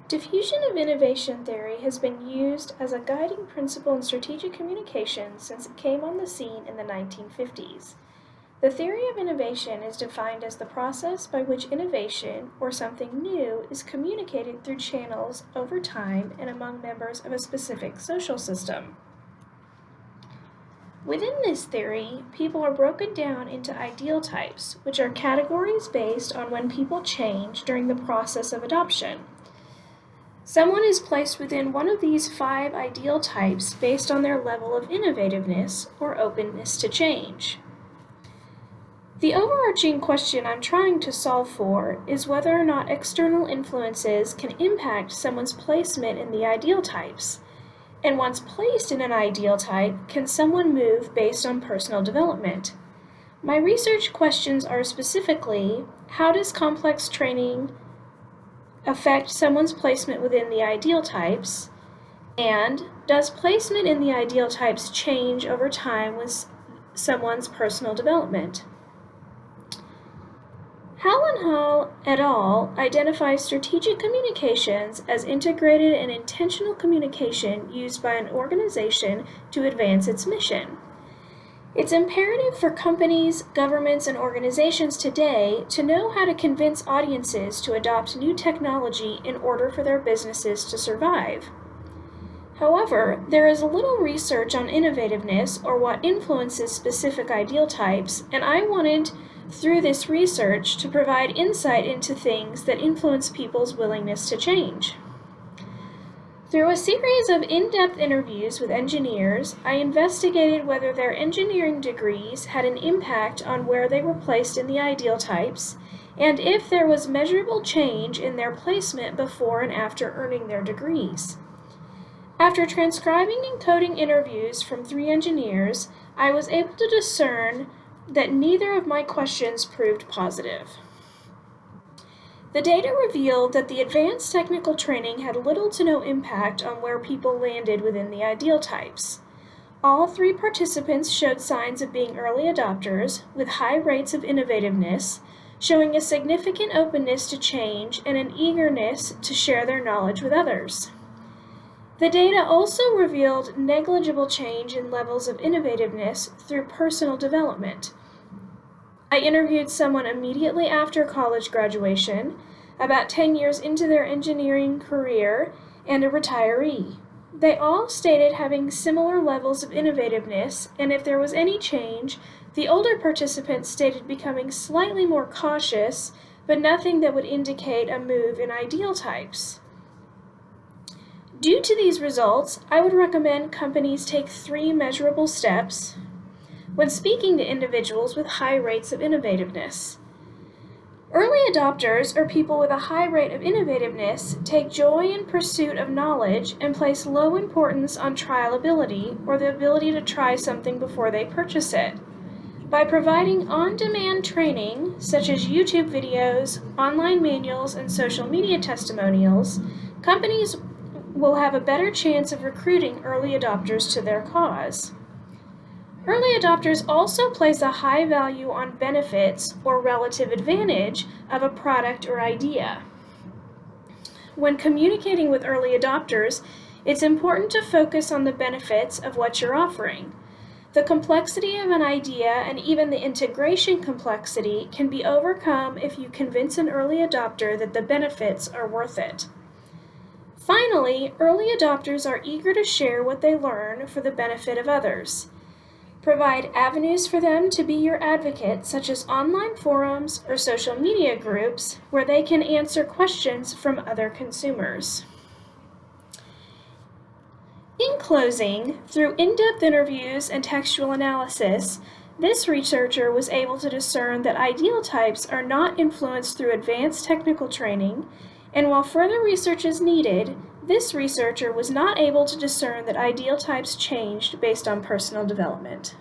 Diffusion of innovation theory has been used as a guiding principle in strategic communication since it came on the scene in the 1950s. The theory of innovation is defined as the process by which innovation, or something new, is communicated through channels over time and among members of a specific social system. Within this theory, people are broken down into ideal types, which are categories based on when people change during the process of adoption. Someone is placed within one of these 5 ideal types based on their level of innovativeness or openness to change. The overarching question I'm trying to solve for is whether or not external influences can impact someone's placement in the ideal types. And once placed in an ideal type, can someone move based on personal development? My research questions are specifically, how does complex training affect someone's placement within the ideal types? And does placement in the ideal types change over time with someone's personal development? Hall et al. Identifies strategic communications as integrated and intentional communication used by an organization to advance its mission. It's imperative for companies, governments, and organizations today to know how to convince audiences to adopt new technology in order for their businesses to survive. However, there is little research on innovativeness or what influences specific ideal types, and I wanted, through this research, to provide insight into things that influence people's willingness to change. Through a series of in-depth interviews with engineers, I investigated whether their engineering degrees had an impact on where they were placed in the ideal types, and if there was measurable change in their placement before and after earning their degrees. After transcribing and coding interviews from 3 engineers, I was able to discern that neither of my questions proved positive. The data revealed that the advanced technical training had little to no impact on where people landed within the ideal types. All 3 participants showed signs of being early adopters, with high rates of innovativeness, showing a significant openness to change and an eagerness to share their knowledge with others. The data also revealed negligible change in levels of innovativeness through personal development. I interviewed someone immediately after college graduation, about 10 years into their engineering career, and a retiree. They all stated having similar levels of innovativeness, and if there was any change, the older participants stated becoming slightly more cautious, but nothing that would indicate a move in ideal types. Due to these results, I would recommend companies take 3 measurable steps when speaking to individuals with high rates of innovativeness. Early adopters, or people with a high rate of innovativeness, take joy in pursuit of knowledge and place low importance on trialability, or the ability to try something before they purchase it. By providing on-demand training, such as YouTube videos, online manuals, and social media testimonials, companies will have a better chance of recruiting early adopters to their cause. Early adopters also place a high value on benefits or relative advantage of a product or idea. When communicating with early adopters, it's important to focus on the benefits of what you're offering. The complexity of an idea and even the integration complexity can be overcome if you convince an early adopter that the benefits are worth it. Finally, early adopters are eager to share what they learn for the benefit of others. Provide avenues for them to be your advocate, such as online forums or social media groups, where they can answer questions from other consumers. In closing, through in-depth interviews and textual analysis, this researcher was able to discern that ideal types are not influenced through advanced technical training, and while further research is needed, this researcher was not able to discern that ideal types changed based on personal development.